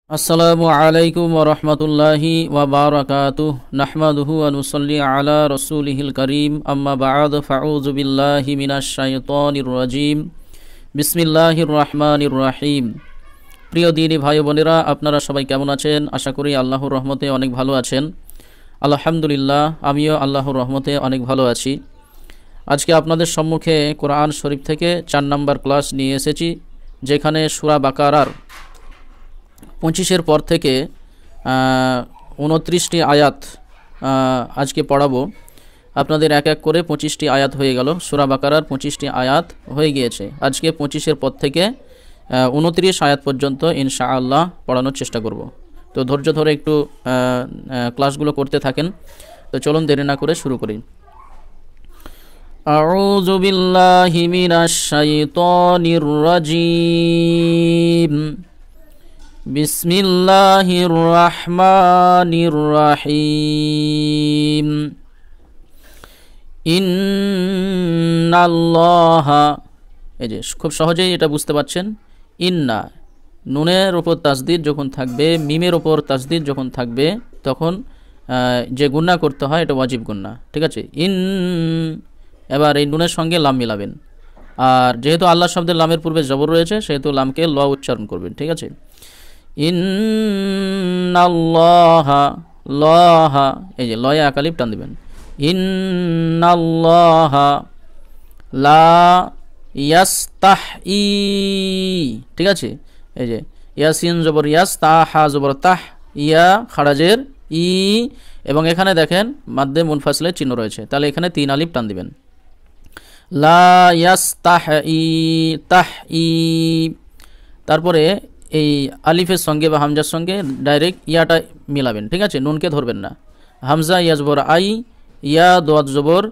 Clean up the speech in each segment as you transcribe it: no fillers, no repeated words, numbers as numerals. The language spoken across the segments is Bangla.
আসসালামু আলাইকুম ওয়া রাহমাতুল্লাহি ওয়া বারাকাতুহু নাহমাদুহু ওয়া নুসাল্লি আলা রাসূলিহিল কারীম আম্মা বা'দ ফাউযু বিল্লাহি মিনাশ শাইতানির রাজীম বিসমিল্লাহির রহমানির রহিম। প্রিয় দিনী ভাই বোনেরা, আপনারা সবাই কেমন আছেন? আশা করি আল্লাহর রহমতে অনেক ভালো আছেন। আলহামদুলিল্লাহ, আমিও আল্লাহর রহমতে অনেক ভালো আছি। আজকে আপনাদের সম্মুখে কোরআন শরীফ থেকে 4 নম্বর ক্লাস নিয়ে এসেছি, যেখানে সূরা বাকারার 25-এর পর থেকে 29টি আয়াত আজকে পড়াবো। আপনাদের এক এক করে 25টি আয়াত হয়ে গেল। সূরা বাকারার 25টি আয়াত হয়ে গিয়েছে। আজকে 25-এর পর থেকে 29 আয়াত পর্যন্ত ইনশাআল্লাহ পড়ানোর চেষ্টা করব। তো ধৈর্য ধরে একটু ক্লাসগুলো করতে থাকেন। তো চলুন দেরি না করে শুরু করি। আউযু বিল্লাহি মিনাশ শাইতানির রাজীম। বিসমিল্লাহির রহমানির রহিম। ইন্নাল্লাহা, এই যে খুব সহজেই এটা বুঝতে পারছেন। ইন্না, নুনের ওপর তাসদিদ যখন থাকবে, মিমের ওপর তাসদিদ যখন থাকবে, তখন যে গুন্না করতে হয় এটা ওয়াজিব গুন্না, ঠিক আছে? এবার এই নুনের সঙ্গে লাম মিলাবেন। আর যেহেতু আল্লাহ শব্দের লামের পূর্বে জবর রয়েছে, সেহেতু লামকে ল উচ্চারণ করবেন, ঠিক আছে? ইন্নাল্লাহা, লাহা, এই যে লয়ে আকালিফ টান দিবেন। ইন্নাল্লাহা লা ইয়াস্তাহি, ঠিক আছে? এই যে ইয়াসিন জবর ইয়াস, তাহা জবর তাহ, ইয়া খারাজের ই, এবং এখানে দেখেন মাদ্দে মুনফাসিলের চিহ্ন রয়েছে, তাহলে এখানে 3 আলিফ টান দিবেন। লা ইয়াস্তাহি, তাহি। তারপরে এই আলিফের সঙ্গে বা হামজার সঙ্গে ডাইরেক্ট ইয়াটা মিলাবেন, ঠিক আছে? নুনকে ধরবেন না। হামজা ইয়া জবর আই, ইয়া দোয়াত জবর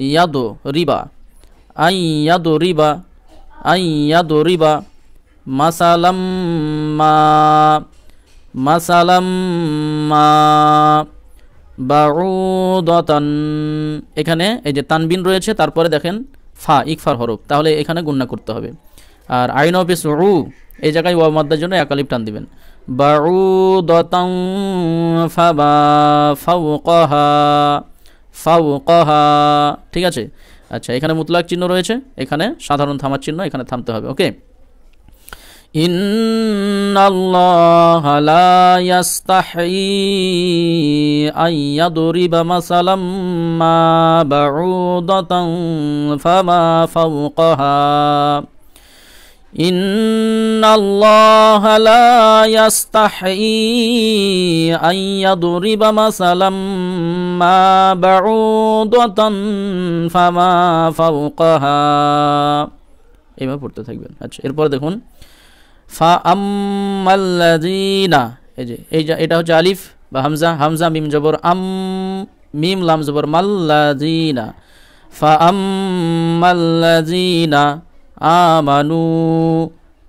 ইয়াদো রিবা, আই ইয়াদো রিবা, আই ইয়াদো রিবা। মাসালাম মা, মাসালাম মা বাউদাতান, এখানে এই যে তানবিন রয়েছে, তারপরে দেখেন ফা, ইকফার হরফ, তাহলে এখানে গুন্না করতে হবে। আর আইন অফিস রু, এই জায়গায় ওয়াও মাদ্দার জন্য একালিফ টান দিবেন। বাউদাতান ফাবা ফাওকাহা, ফাওকাহা, ঠিক আছে? আচ্ছা, এখানে মুতলাক চিহ্ন রয়েছে, এখানে সাধারণ থামার চিহ্ন, এখানে থামতে হবে। ওকে। ইন্নাল্লাহা লা ইয়াস্তাহি আইয়াদরিবা মাসালাম মা বাউদাতান ফামা ফাওকাহা। ইন্নাল্লাহা লা ইয়াস্তাহি আইয়াদরিবা মাসালাম মা বাউদাতান ফামা ফাওকাহা। এইভাবে পড়তে থাকবেন। আচ্ছা, এরপর দেখুন ফা আম্মাল্লাযীনা, এই যে এটা হচ্ছে আলিফ বা হামজা, হামজা মিম জবর আম, মিম লাম জবর মাল্লাযীনা। ফা আম্মাল্লাযীনা আমানু,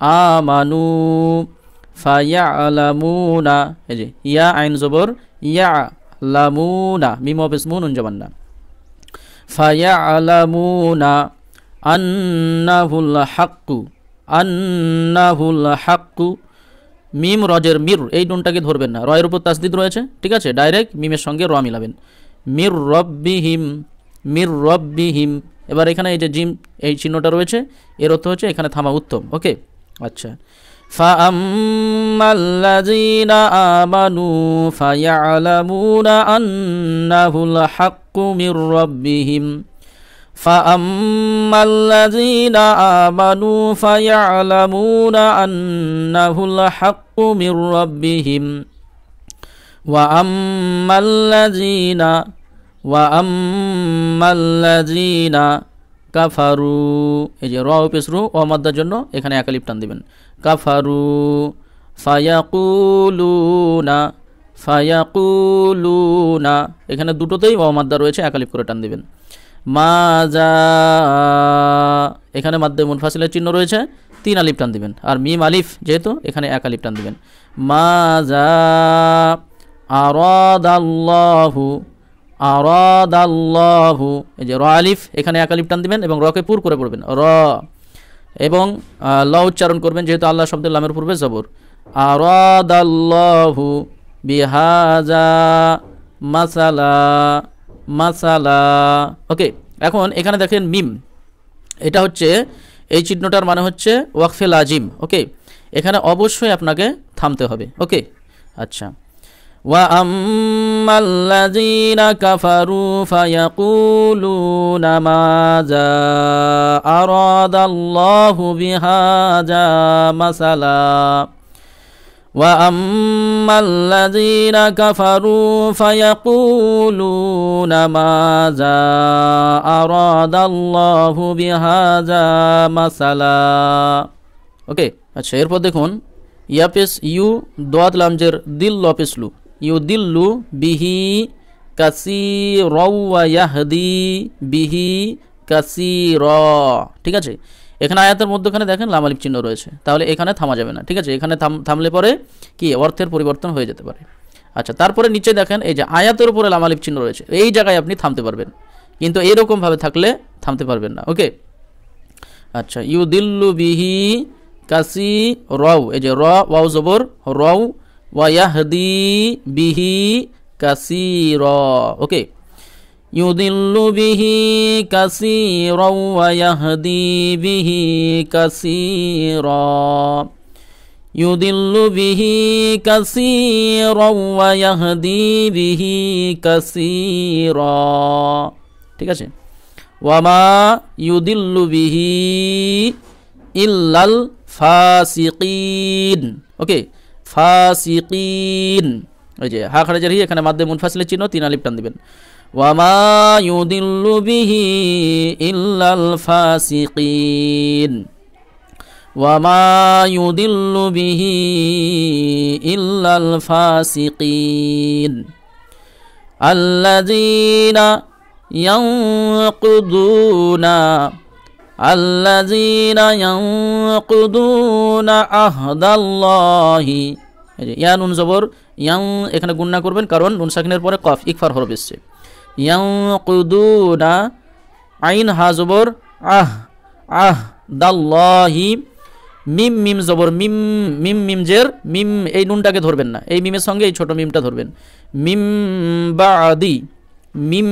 আমানু ফায়ালামুনা, এই যে ইয়া আইন জবর ইয়া, লামুনা মিম অফিস মুন জবান না। ফায়ালামুনা আন্নাহুল হাক্কু, আন্নাহুল হাক্কু। মিম রজের মির, এই নুনটাকে ধরবেন না, রয়ের উপর তাসদিদ রয়েছে, ঠিক আছে? ডাইরেক্ট মিমের সঙ্গে র মিলাবেন। মির রব্বিহিম, মির রব্বিহিম। এবার এখানে এই যে জিম, এই চিহ্নটা রয়েছে, এর অর্থ হচ্ছে এখানে থামা উত্তম। ওকে। আচ্ছা, ফাআম্মাল্লাযীনা আমানু ফায়ালামুনা আন্নাহুল হাক্কু মির রব্বিহিম। ফাআম্মাল্লাযীনা আমানু ফায়ালামুনা আন্নাহুল হাক্কু মির রাব্বিহিম ওয়া আম্মাল্লাযীনা কাফারু, এই যে র পেশ রু ও মাদ্দার জন্য এখানে একালিফ টান দিবেন। কাফারু ফায়াকুলুনা, ফায়াকুলুনা, এখানে দুটোতেই ও মাদ্দা রয়েছে, একালিফ করে টান দিবেন। মাজা, এখানে মাদ্দে মুনফাসিলের চিহ্ন রয়েছে, 3 আলিফ টান দিবেন। আর মিম আলিফ যেহেতু, এখানে 1 আলিফ টান দিবেন। মাজা আরাদাল্লাহু, আরাদাল্লাহু, এই যে র আলিফ, এখানে 1 আলিফ টান দিবেন এবং রকে পুর করে পড়বেন র, এবং ল উচ্চারণ করবেন, যেহেতু আল্লাহ শব্দের লামের পূর্বে জবর। আরাদাল্লাহু বিহাজা মাসালা মাসালা। ওকে, এখন এখানে দেখেন মিম, এটা হচ্ছে এই চিহ্নটার মানে হচ্ছে ওয়াকফে লাজিম। ওকে, এখানে অবশ্যই আপনাকে থামতে হবে। ওকে, আচ্ছা। ওয়া আম্মাল্লাযীনা কাফারু ফায়াকুলুনা মাযা আরাদাল্লাহু বিহাযা মাসালা। ওয়া আম্মাল্লাযীনা কাফারু ফায়াকুলুনা মাযা আরাদাল্লাহু বিহাযা মাসালা। ওকে, আচ্ছা, এরপর দেখুন ইয়াপেস ইউ দোয়াত লামজের দিল লপেসলু, ইউ দিল্লু বিহি কাসীরাও ওয়া ইয়াহদি বিহি কাসীরা। ঠিক আছে, এখানে আয়াতের মধ্যখানে দেখেন লাম আলিফ চিহ্ন রয়েছে, তাহলে এখানে থামা যাবে না। ঠিক আছে, এখানে থামলে পরে কি অর্থের পরিবর্তন হয়ে যেতে পারে। আচ্ছা, তারপরে নিচে দেখেন এই যে আয়াতের উপরে লাম আলিফ চিহ্ন রয়েছে, এই জায়গায় আপনি থামতে পারবেন, কিন্তু এরকমভাবে থাকলে থামতে পারবেন না। ওকে, আচ্ছা, ইউ দিল্লু বিহি কাসি রাও, এই যে র ওয়াও জবর রাও, ওয়া ইয়াহদি বিহি কাসীরা। ওকে, ইউদিল্লু বিহি কাসীরা ওয়া ইয়াহদি বিহি কাসীরা, ইউদিল্লু বিহি কাসীরা ওয়া ইয়াহদি বিহি কাসীরা। ঠিক আছে, ওয়ামা ইউদিল্লু বিহি ইল্লাল ফাসিকিন। ওকে, ফাসিকিন, ওই যে হা খারাজের হি, এখানে মাদ্দে মুনফাসিলের চিহ্ন, 3 আলিফ টান দিবেন। ওয়ামা ইউদিল্লু বিহি ইল্লাল ফাসিকিন, ওয়ামা ইউদিল্লু বিহি ইল্লাল ফাসিকিন আল্লাযীনা ইয়ানকুদুনা আল্লাযীনা ইয়ানকুদুনা আহদাল্লাহি। এই যে ইয়া নুন জবর ইয়াং, এখানে গুণনা করবেন কারণ নুন সাকিনের পরে কফ ইকফার হরফ এসছে। ইয়ানকুদুনা, আইন হা জবর আহ, আহদাল্লাহি, মিম মিম জবর মিম, মিম মিম জের মিম, এই নুনটাকে ধরবেন না, এই মিমের সঙ্গে এই ছোট মিমটা ধরবেন। মিম বাদি, মিম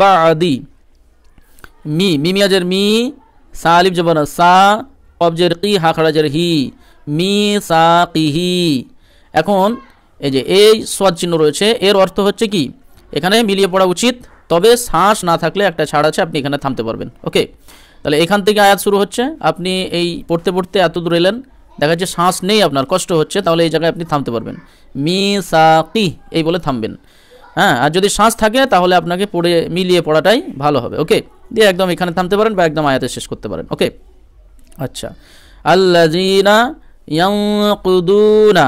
বাদি, মি মিমিয়াজের মি, সা আলিফ জবর সা, কবজের কি, হা খারাজের হি, মি সা কিহি। এখন এই যে এই সোয়াদ চিহ্ন রয়েছে, এর অর্থ হচ্ছে কি এখানে মিলিয়ে পড়া উচিত, তবে শ্বাস না থাকলে একটা ছাড় আছে, আপনি এখানে থামতে পারবেন। ওকে, তাহলে এখান থেকে আয়াত শুরু হচ্ছে, আপনি এই পড়তে পড়তে এত দূর এলেন, দেখা যাচ্ছে শ্বাস নেই, আপনার কষ্ট হচ্ছে, তাহলে এই জায়গায় আপনি থামতে পারবেন, মি সা কি এই বলে থামবেন। হ্যাঁ, আর যদি শ্বাস থাকে তাহলে আপনাকে পড়ে মিলিয়ে পড়াটাই ভালো হবে। ওকে, দিয়ে একদম এখানে থামতে পারেন বা একদম আয়াতে শেষ করতে পারেন। ওকে, আচ্ছা, আল্লাযীনা ইয়ানকুদুনা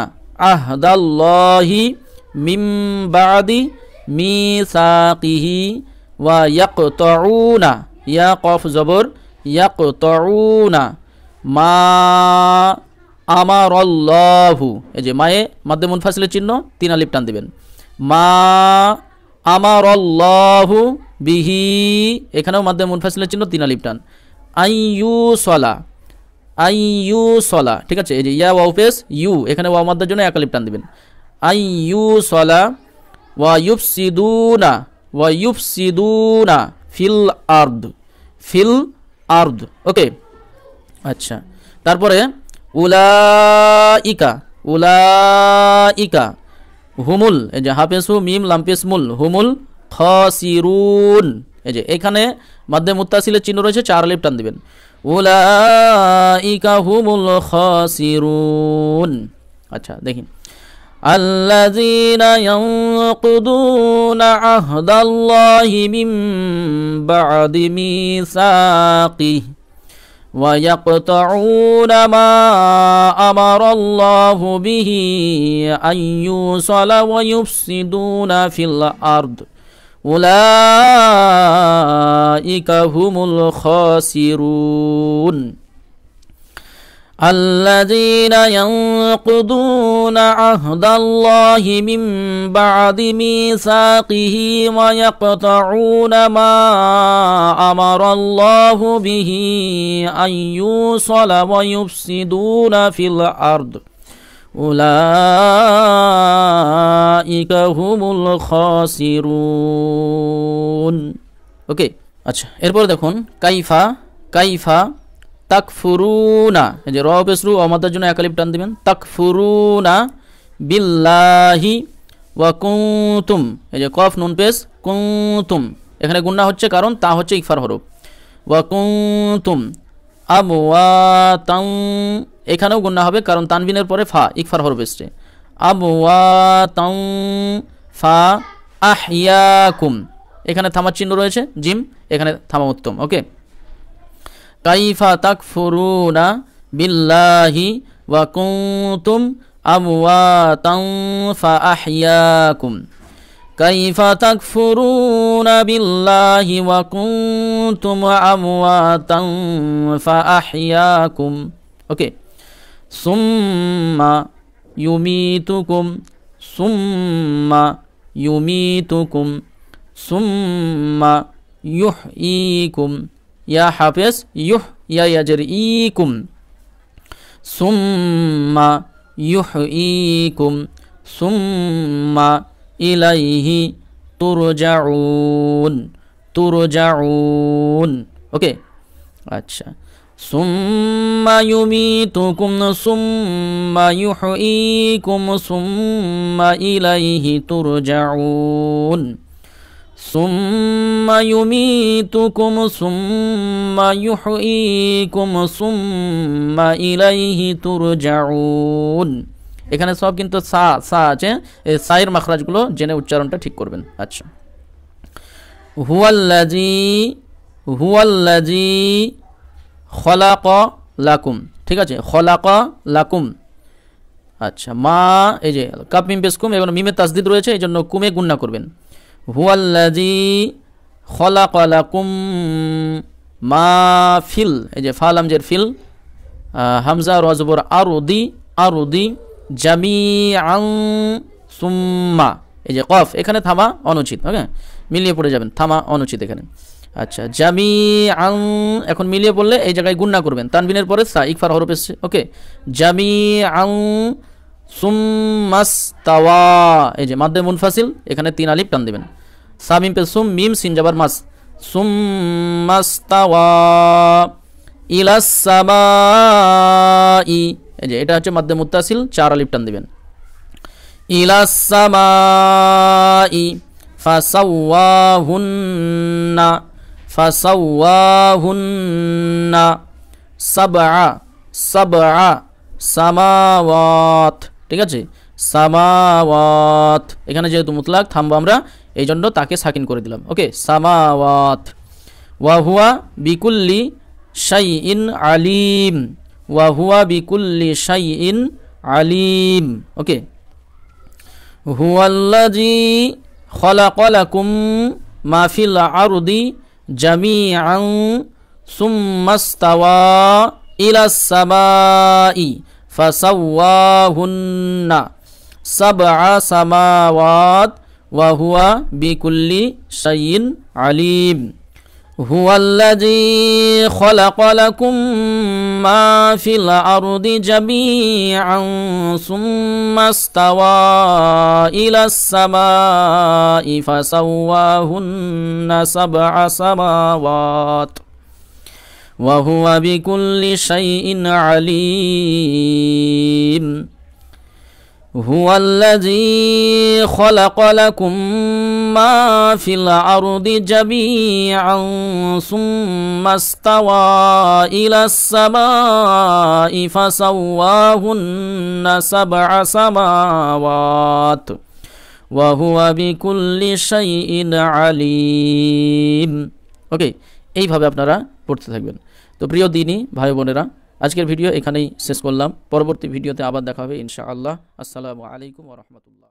আহদাল্লাহি মিম বাদি মিসাকিহি ওয়া ইয়াকতাউনা, ইয়া কফ জবর ইয়াকতাউনা, মা আমারাল্লাহু, এই যে মায়ে মাদ্দে মুনফাসিলের চিহ্ন, 3 আলিফ টান দিবেন। মা আমারাল্লাহু বিহি, এখানেও মাদ্দে মুনফাসিলের চিহ্ন, 3 আলিফ টান। আইয়ু সলা, আইয়ু সলা। ঠিক আছে, এই যে ইয়া ওয়াও পেশ ইউ, এখানে ওয়াও মাদ্দার জন্য 1 আলিফ টান দিবেন। আইয়ু সলা ওয়া ইউফসিদুনা, ওয়া ইউফসিদুনা ফিল আরদ, ফিল আরদ। ওকে, আচ্ছা, তারপরে উলাইকা, উলাইকা হুমুল, এই যে হাফেজ হু মিম লামপেস মুল, হুমুল খাসিরুন, এই যে এখানে মাদ্দে মুত্তাসিলের চিহ্ন রয়েছে, 4 আলিফ টান দিবেন। উলাইকা হুমুল খাসিরুন। আচ্ছা, দেখেন আল্লাযীনা ইয়ানকুদুনা আহদাল্লাহি মিন বা'দি মিসাকিহি ওয়া ইয়াকতাউনা মা আমারাল্লাহু বিহি আইয়ুসালা ওয়া ইউফসিদুনা ফিল আরদ উলাইকা হুমুল খাসিরুন। الذين ينقضون عهد الله من بعد ميثاقه ويقطعون ما أمر الله به أن يوصل ويفسدون في الأرض উলাইকা হুমুল খাসিরুন। ওকে, আচ্ছা এরপর দেখুন কাইফা, কাইফা তাকফুরুনা, এই যে র পেশ রু আমাদের জন্য এক আলিফ টান দিবেন, তাকফুরুনা বিল্লাহি ওয়া কুনতুম, এই যে কফ নুন পেশ কুনতুম, এখানে গুন্না হচ্ছে কারণ তা হচ্ছে ইকফার হরফ। ওয়া কুনতুম আমওয়াতান, এখানেও গুন্না হবে কারণ তানবিনের পরে ফা ইকফার হরফ এসছে। আমওয়াতান ফা আহইয়াকুম, এখানে থামার চিহ্ন রয়েছে জিম, এখানে থামা উত্তম। ওকে, কাইফা তাকফুরুনা বিল্লাহি ওয়া কুনতুম আমওয়াতান ফাআহইয়াকুম, কাইফা তাকফুরুনা বিল্লাহি ওয়া কুনতুম আমওয়াতান ফাআহইয়াকুম। ওকে, সুম্মা ইউমিতুকুম, সুম্মা ইউমিতুকুম, সুম্মা ইউহয়িকুম, ইয়া হাফেজ ইউহ ইয়া ইয়াজের ইকুম, সুম্মা ইউহয়িকুম, সুম্মা ইলাইহি তুরজাউন, তুরজাউন। ওকে, আচ্ছা সুম্মা ইউমিতুকুম সুম্মা ইউহয়িকুম সুম্মা ইলাইহি তুরজাউন, সুম্মা ইউমিতুকুম সুম্মা ইউহয়িকুম সুম্মা ইলাইহি তুরজাউন। এখানে সব কিন্তু সা সা আছে, এই সায়ের মাখরাজগুলো জেনে উচ্চারণটা ঠিক করবেন। আচ্ছা, হুয়াল্লাযী, হুয়াল্লাযী খলাকা লাকুম, ঠিক আছে, খলাকা লাকুম। আচ্ছা, মা এই যে কাপ মিম পেশ কুম, এবং মিমে তাসদিদ রয়েছে এই জন্য কুমে গুন্না করবেন। হুয়াল্লাযী খলাকা লাকুম মা ফিল, এই যে ফা লামজের ফিল, হামজা র জবর আরদি, আরদি, জামিআন সুম্মা, এই যে কফ এখানে থামা অনুচিত। ওকে, মিলিয়ে পড়ে যাবেন, থামা অনুচিত এখানে। আচ্ছা, জামিআন এখন মিলিয়ে পড়লে এই জায়গায় গুন্না করবেন, তানবিনের পরে সা ইকফার হরফ এসছে। ওকে, জামিআন সুম্মাস্তাওয়া, এই যে মাদ্দে মুনফাসিল, এখানে 3 আলিফ টান দিবেন। সা মিম পে সুম, মিম সিন জাবার মাস, সুম্মাস্তাওয়া ইলাস সামাই, এই যে এটা হচ্ছে মাদ্দে মুত্তাসিল, 4 আলিফ টান দিবেন। ইলাস সামাই ফাসাওয়াহুন্না, ফাসাওয়াহুন্না সাবআ, সাবআ সামাওয়াত, ঠিক আছে, সামাওয়াত, এখানে যেহেতু মুতলাক থামবো আমরা এই জন্য তাকে সাকিন করে দিলাম। ওকে, সামাওয়াত। ওয়া হুয়া বিকুল্লি শাইইন আলিম, ওয়া হুয়া বিকুল্লি শাইইন আলিম। ওকে, হুয়াল্লাযী খলাকা লাকুম মা ফিল আরদি জামিআন সুম্মাস্তাওয়া ইলাস সামাই ফাসাওয়াহুন্না সাবআ সামাওয়াত ওয়া হুয়া বিকুল্লি শাইইন আলিম। হুয়াল্লাযী খলাকা লাকুম মা ফিল আরদি জামিআন সুম্মাস্তাওয়া ইলাস সামাই ফাসাওয়াহুন্না সাবআ সামাওয়াত ওয়া হুয়া বিকুল্লি শাইইন আলিম। হুয়াল্লাযী খলাকা লাকুম মা ফিল আরদি জামিআন সুম্মাস্তাওয়া ইলাস সামাই ফাসাওয়াহুন্না সাবআ সামাওয়াত ওয়া হুয়া বিকুল্লি শাইইন আলিম। ওকে, এইভাবে আপনারা পড়তে থাকবেন। তো প্রিয় দিনী ভাই বোনেরা, আজকের ভিডিও এখানেই শেষ করলাম। পরবর্তী ভিডিওতে আবার দেখা হবে ইনশাআল্লাহ। আসসালামু আলাইকুম ওয়া রাহমাতুল্লাহ।